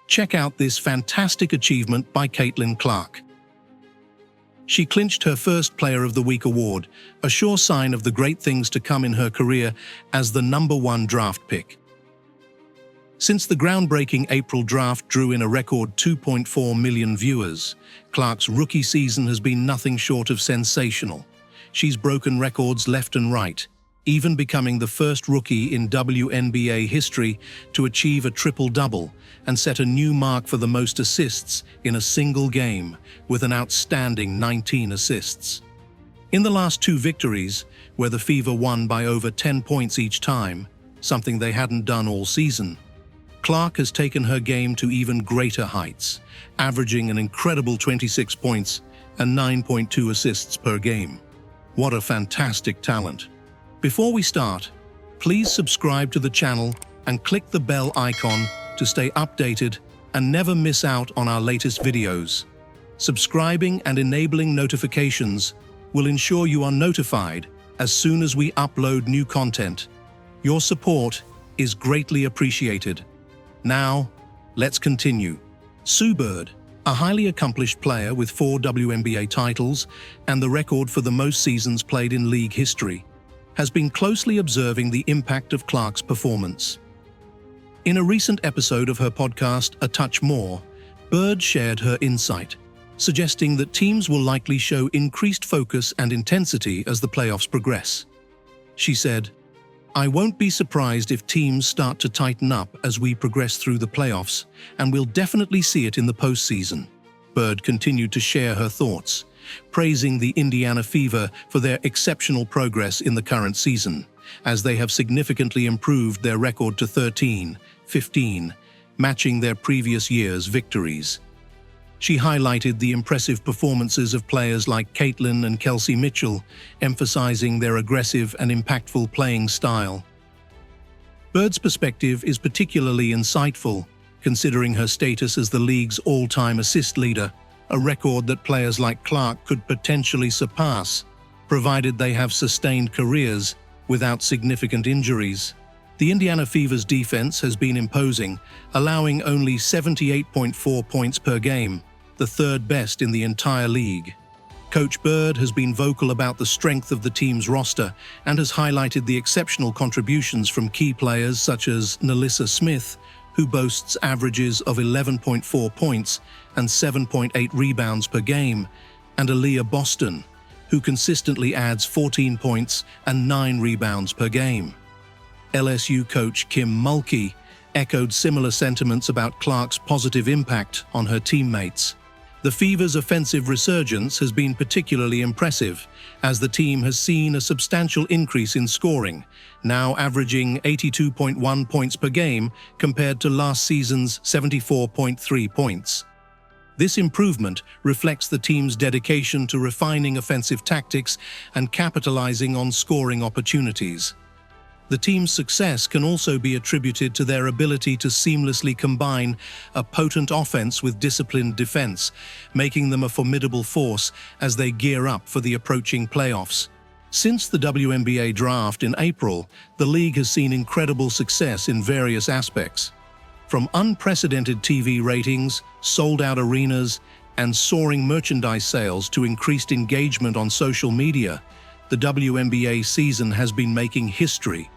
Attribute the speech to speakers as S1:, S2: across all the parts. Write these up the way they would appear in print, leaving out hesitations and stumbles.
S1: Check out this fantastic achievement by Caitlin Clark. She clinched her first Player of the Week award, a sure sign of the great things to come in her career as the #1 draft pick. Since the groundbreaking April draft drew in a record 2.4 million viewers, Clark's rookie season has been nothing short of sensational. She's broken records left and right, even becoming the first rookie in WNBA history to achieve a triple-double and set a new mark for the most assists in a single game, with an outstanding 19 assists. In the last 2 victories, where the Fever won by over 10 points each time, something they hadn't done all season, Clark has taken her game to even greater heights, averaging an incredible 26 points and 9.2 assists per game. What a fantastic talent! Before we start, please subscribe to the channel and click the bell icon to stay updated and never miss out on our latest videos. Subscribing and enabling notifications will ensure you are notified as soon as we upload new content. Your support is greatly appreciated. Now, let's continue. Sue Bird, a highly accomplished player with 4 WNBA titles and the record for the most seasons played in league history, has been closely observing the impact of Clark's performance. In a recent episode of her podcast, A Touch More, Bird shared her insight, suggesting that teams will likely show increased focus and intensity as the playoffs progress. She said, "I won't be surprised if teams start to tighten up as we progress through the playoffs, and we'll definitely see it in the postseason." Bird continued to share her thoughts, praising the Indiana Fever for their exceptional progress in the current season, as they have significantly improved their record to 13-15, matching their previous year's victories. She highlighted the impressive performances of players like Caitlin and Kelsey Mitchell, emphasizing their aggressive and impactful playing style. Bird's perspective is particularly insightful, considering her status as the league's all-time assist leader, a record that players like Clark could potentially surpass, provided they have sustained careers without significant injuries. The Indiana Fever's defense has been imposing, allowing only 78.4 points per game, the 3rd best in the entire league. Coach Bird has been vocal about the strength of the team's roster and has highlighted the exceptional contributions from key players such as Nalissa Smith, who boasts averages of 11.4 points and 7.8 rebounds per game, and Aaliyah Boston, who consistently adds 14 points and 9 rebounds per game. LSU coach Kim Mulkey echoed similar sentiments about Clark's positive impact on her teammates. The Fever's offensive resurgence has been particularly impressive, as the team has seen a substantial increase in scoring, now averaging 82.1 points per game compared to last season's 74.3 points. This improvement reflects the team's dedication to refining offensive tactics and capitalizing on scoring opportunities. The team's success can also be attributed to their ability to seamlessly combine a potent offense with disciplined defense, making them a formidable force as they gear up for the approaching playoffs. Since the WNBA draft in April, the league has seen incredible success in various aspects. From unprecedented TV ratings, sold-out arenas, and soaring merchandise sales to increased engagement on social media, the WNBA season has been making history.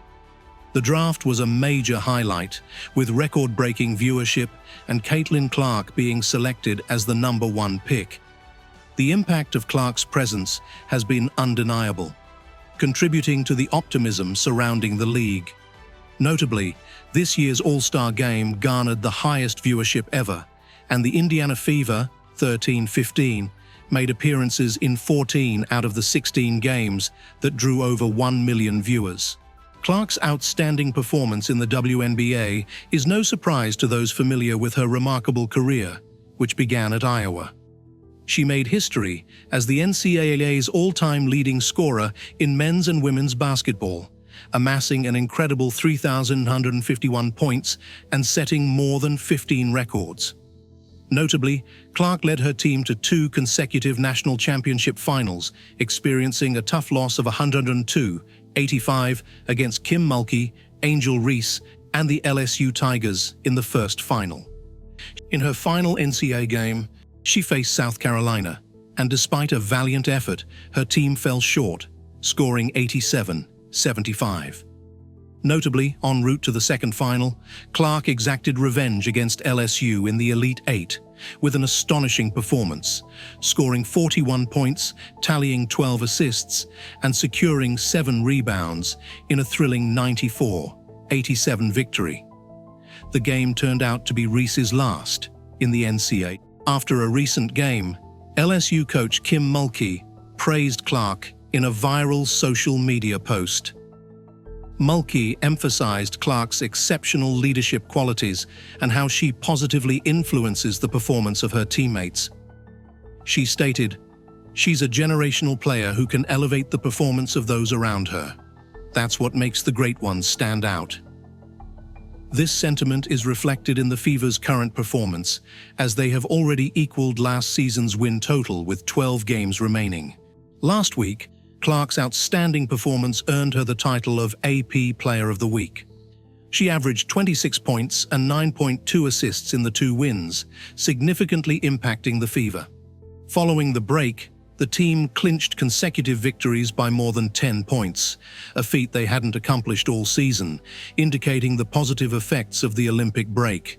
S1: The draft was a major highlight, with record-breaking viewership and Caitlin Clark being selected as the #1 pick. The impact of Clark's presence has been undeniable, contributing to the optimism surrounding the league. Notably, this year's All-Star Game garnered the highest viewership ever, and the Indiana Fever, 13-15, made appearances in 14 out of the 16 games that drew over 1 million viewers. Clark's outstanding performance in the WNBA is no surprise to those familiar with her remarkable career, which began at Iowa. She made history as the NCAA's all-time leading scorer in men's and women's basketball, amassing an incredible 3,151 points and setting more than 15 records. Notably, Clark led her team to 2 consecutive national championship finals, experiencing a tough loss of 102-85 against Kim Mulkey, Angel Reese, and the LSU Tigers in the first final. In her final NCAA game, she faced South Carolina, and despite a valiant effort, her team fell short, scoring 87-75. Notably, en route to the second final, Clark exacted revenge against LSU in the Elite Eight with an astonishing performance, scoring 41 points, tallying 12 assists, and securing 7 rebounds in a thrilling 94-87 victory. The game turned out to be Reese's last in the NCAA. After a recent game, LSU coach Kim Mulkey praised Clark in a viral social media post. Mulkey emphasized Clark's exceptional leadership qualities and how she positively influences the performance of her teammates. She stated, "She's a generational player who can elevate the performance of those around her. That's what makes the great ones stand out." This sentiment is reflected in the Fever's current performance, as they have already equaled last season's win total with 12 games remaining. Last week, Clark's outstanding performance earned her the title of AP Player of the Week. She averaged 26 points and 9.2 assists in the 2 wins, significantly impacting the Fever. Following the break, the team clinched consecutive victories by more than 10 points, a feat they hadn't accomplished all season, indicating the positive effects of the Olympic break.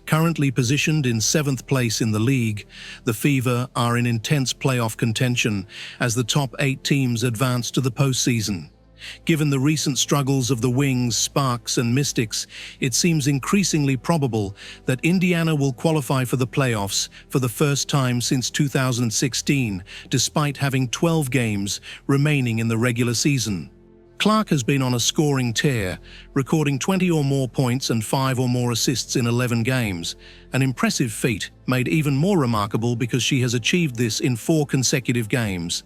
S1: Currently positioned in 7th place in the league, the Fever are in intense playoff contention as the top 8 teams advance to the postseason. Given the recent struggles of the Wings, Sparks, and Mystics, it seems increasingly probable that Indiana will qualify for the playoffs for the first time since 2016, despite having 12 games remaining in the regular season. Clark has been on a scoring tear, recording 20 or more points and 5 or more assists in 11 games, an impressive feat made even more remarkable because she has achieved this in 4 consecutive games.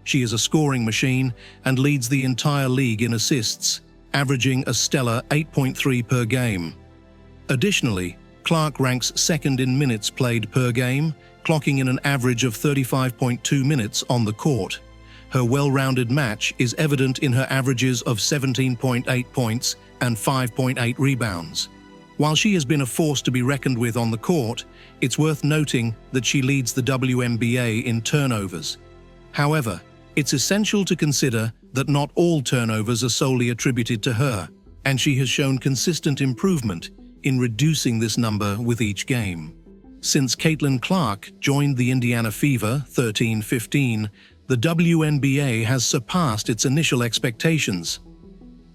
S1: She is a scoring machine and leads the entire league in assists, averaging a stellar 8.3 per game. Additionally, Clark ranks second in minutes played per game, clocking in an average of 35.2 minutes on the court. Her well-rounded match is evident in her averages of 17.8 points and 5.8 rebounds. While she has been a force to be reckoned with on the court, it's worth noting that she leads the WNBA in turnovers. However, it's essential to consider that not all turnovers are solely attributed to her, and she has shown consistent improvement in reducing this number with each game. Since Caitlin Clark joined the Indiana Fever 13-15, the WNBA has surpassed its initial expectations.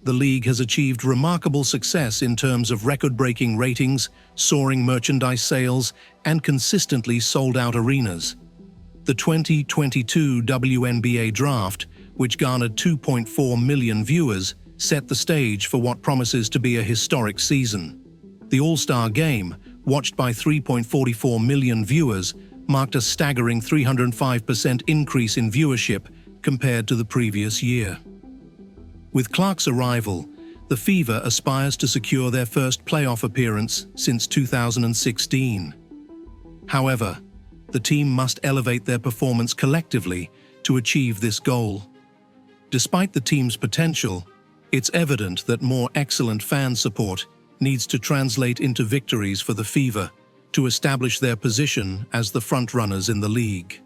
S1: The league has achieved remarkable success in terms of record-breaking ratings, soaring merchandise sales, and consistently sold-out arenas. The 2022 WNBA Draft, which garnered 2.4 million viewers, set the stage for what promises to be a historic season. The All-Star Game, watched by 3.44 million viewers, marked a staggering 305% increase in viewership compared to the previous year. With Clark's arrival, the Fever aspires to secure their first playoff appearance since 2016. However, the team must elevate their performance collectively to achieve this goal. Despite the team's potential, it's evident that more excellent fan support needs to translate into victories for the Fever to establish their position as the frontrunners in the league.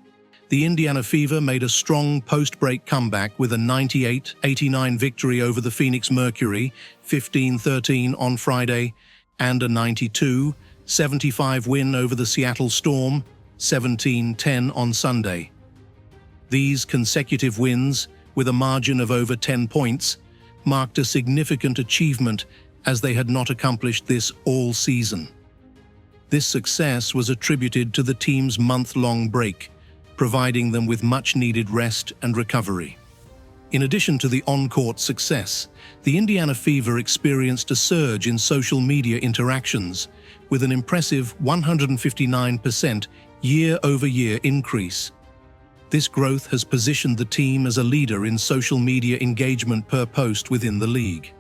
S1: The Indiana Fever made a strong post-break comeback with a 98-89 victory over the Phoenix Mercury, 15-13 on Friday, and a 92-75 win over the Seattle Storm, 17-10 on Sunday. These consecutive wins, with a margin of over 10 points, marked a significant achievement as they had not accomplished this all season. This success was attributed to the team's month-long break, providing them with much-needed rest and recovery. In addition to the on-court success, the Indiana Fever experienced a surge in social media interactions, with an impressive 159% year-over-year increase. This growth has positioned the team as a leader in social media engagement per post within the league.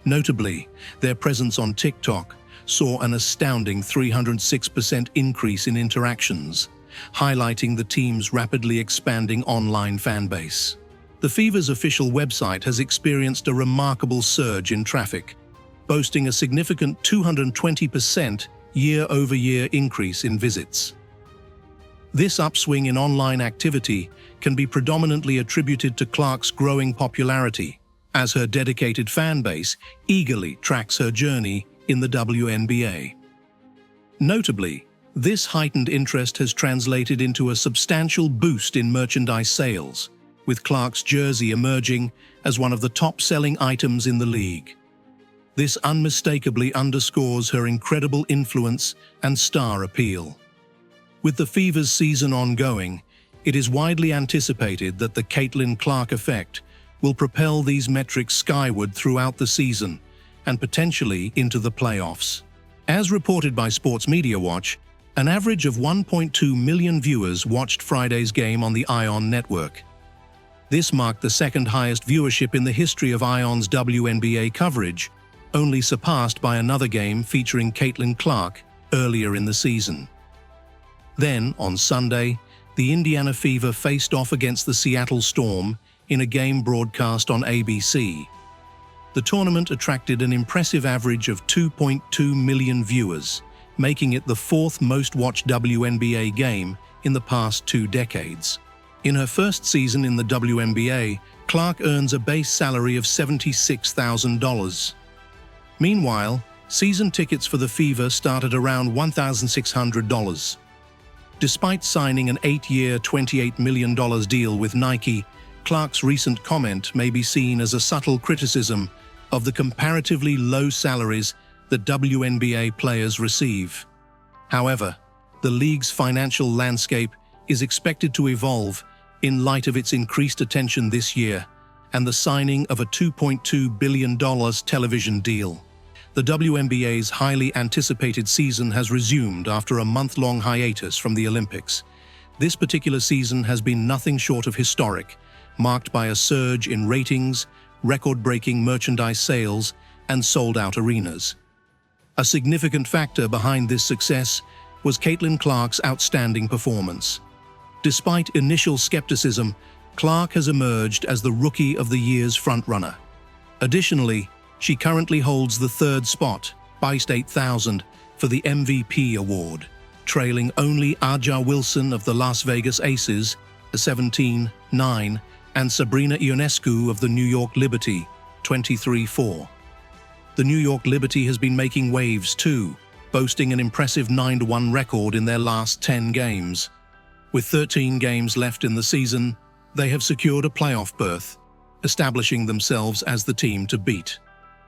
S1: Notably, their presence on TikTok saw an astounding 306% increase in interactions, highlighting the team's rapidly expanding online fanbase. The Fever's official website has experienced a remarkable surge in traffic, boasting a significant 220% year-over-year increase in visits. This upswing in online activity can be predominantly attributed to Clark's growing popularity, as her dedicated fan base eagerly tracks her journey in the WNBA. Notably, this heightened interest has translated into a substantial boost in merchandise sales, with Clark's jersey emerging as one of the top-selling items in the league. This unmistakably underscores her incredible influence and star appeal. With the Fever's season ongoing, it is widely anticipated that the Caitlin Clark effect will propel these metrics skyward throughout the season and potentially into the playoffs. As reported by Sports Media Watch, an average of 1.2 million viewers watched Friday's game on the ION network. This marked the second highest viewership in the history of ION's WNBA coverage, only surpassed by another game featuring Caitlin Clark earlier in the season. Then, on Sunday, the Indiana Fever faced off against the Seattle Storm in a game broadcast on ABC. The tournament attracted an impressive average of 2.2 million viewers, making it the fourth most-watched WNBA game in the past 2 decades. In her first season in the WNBA, Clark earns a base salary of $76,000. Meanwhile, season tickets for the Fever start at around $1,600. Despite signing an 8-year, $28 million deal with Nike, Clark's recent comment may be seen as a subtle criticism of the comparatively low salaries that WNBA players receive. However, the league's financial landscape is expected to evolve in light of its increased attention this year and the signing of a $2.2 billion television deal. The WNBA's highly anticipated season has resumed after a month-long hiatus from the Olympics. This particular season has been nothing short of historic, marked by a surge in ratings, record-breaking merchandise sales, and sold-out arenas. A significant factor behind this success was Caitlin Clark's outstanding performance. Despite initial skepticism, Clark has emerged as the Rookie of the Year's frontrunner. Additionally, she currently holds the 3rd spot, based 8,000, for the MVP award, trailing only Aja Wilson of the Las Vegas Aces, 17-9, and Sabrina Ionescu of the New York Liberty, 23-4. The New York Liberty has been making waves too, boasting an impressive 9-1 record in their last 10 games. With 13 games left in the season, they have secured a playoff berth, establishing themselves as the team to beat.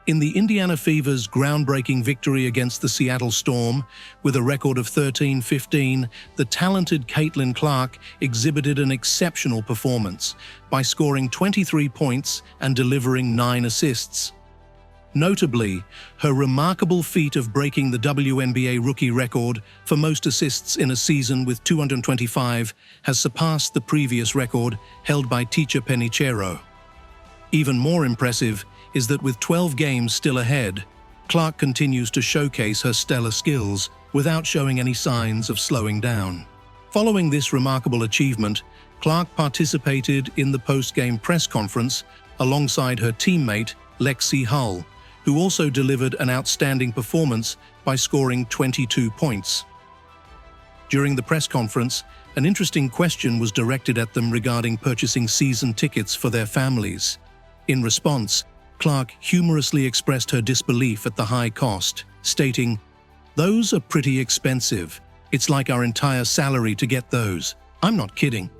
S1: In the Indiana Fever's groundbreaking victory against the Seattle Storm, with a record of 13-15, the talented Caitlin Clark exhibited an exceptional performance by scoring 23 points and delivering 9 assists. Notably, her remarkable feat of breaking the WNBA rookie record for most assists in a season with 225 has surpassed the previous record held by Ticha Penicheiro. Even more impressive is that with 12 games still ahead, Clark continues to showcase her stellar skills without showing any signs of slowing down. Following this remarkable achievement, Clark participated in the post-game press conference alongside her teammate Lexi Hull, who also delivered an outstanding performance by scoring 22 points. During the press conference, an interesting question was directed at them regarding purchasing season tickets for their families. In response, Clark humorously expressed her disbelief at the high cost, stating, "Those are pretty expensive. It's like our entire salary to get those. I'm not kidding."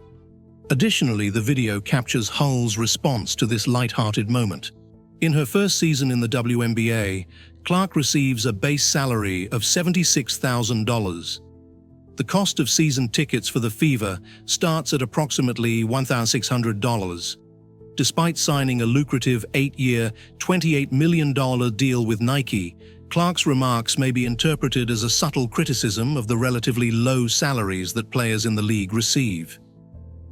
S1: Additionally, the video captures Hull's response to this light-hearted moment. In her first season in the WNBA, Clark receives a base salary of $76,000. The cost of season tickets for the Fever starts at approximately $1,600. Despite signing a lucrative 8-year, $28 million deal with Nike, Clark's remarks may be interpreted as a subtle criticism of the relatively low salaries that players in the league receive.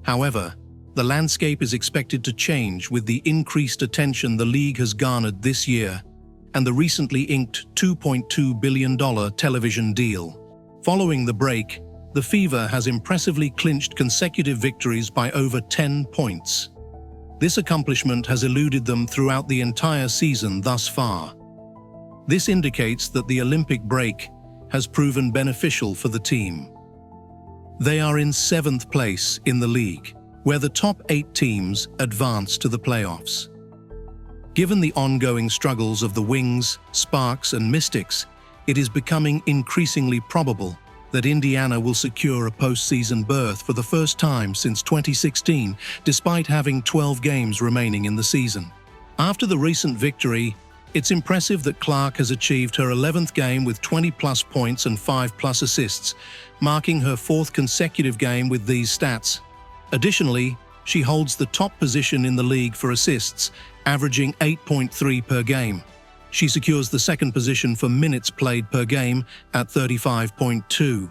S1: However, the landscape is expected to change with the increased attention the league has garnered this year and the recently inked $2.2 billion television deal. Following the break, the Fever has impressively clinched consecutive victories by over 10 points. This accomplishment has eluded them throughout the entire season thus far. This indicates that the Olympic break has proven beneficial for the team. They are in 7th place in the league, where the top 8 teams advance to the playoffs. Given the ongoing struggles of the Wings, Sparks, and Mystics, it is becoming increasingly probable that Indiana will secure a postseason berth for the first time since 2016, despite having 12 games remaining in the season. After the recent victory, it's impressive that Clark has achieved her 11th game with 20-plus points and 5-plus assists, marking her 4th consecutive game with these stats. Additionally, she holds the top position in the league for assists, averaging 8.3 per game. She secures the 2nd position for minutes played per game at 35.2.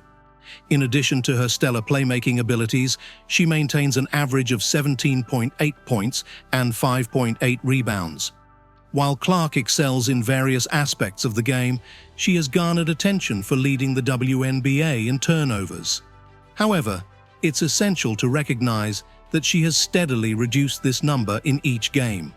S1: In addition to her stellar playmaking abilities, she maintains an average of 17.8 points and 5.8 rebounds. While Clark excels in various aspects of the game, she has garnered attention for leading the WNBA in turnovers. However, it's essential to recognize that she has steadily reduced this number in each game.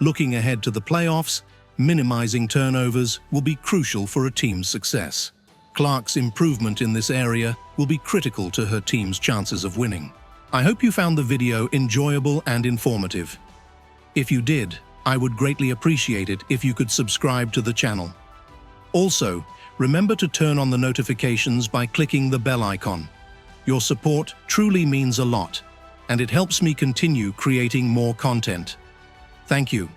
S1: Looking ahead to the playoffs, minimizing turnovers will be crucial for a team's success. Clark's improvement in this area will be critical to her team's chances of winning. I hope you found the video enjoyable and informative. If you did, I would greatly appreciate it if you could subscribe to the channel. Also, remember to turn on the notifications by clicking the bell icon. Your support truly means a lot, and it helps me continue creating more content. Thank you.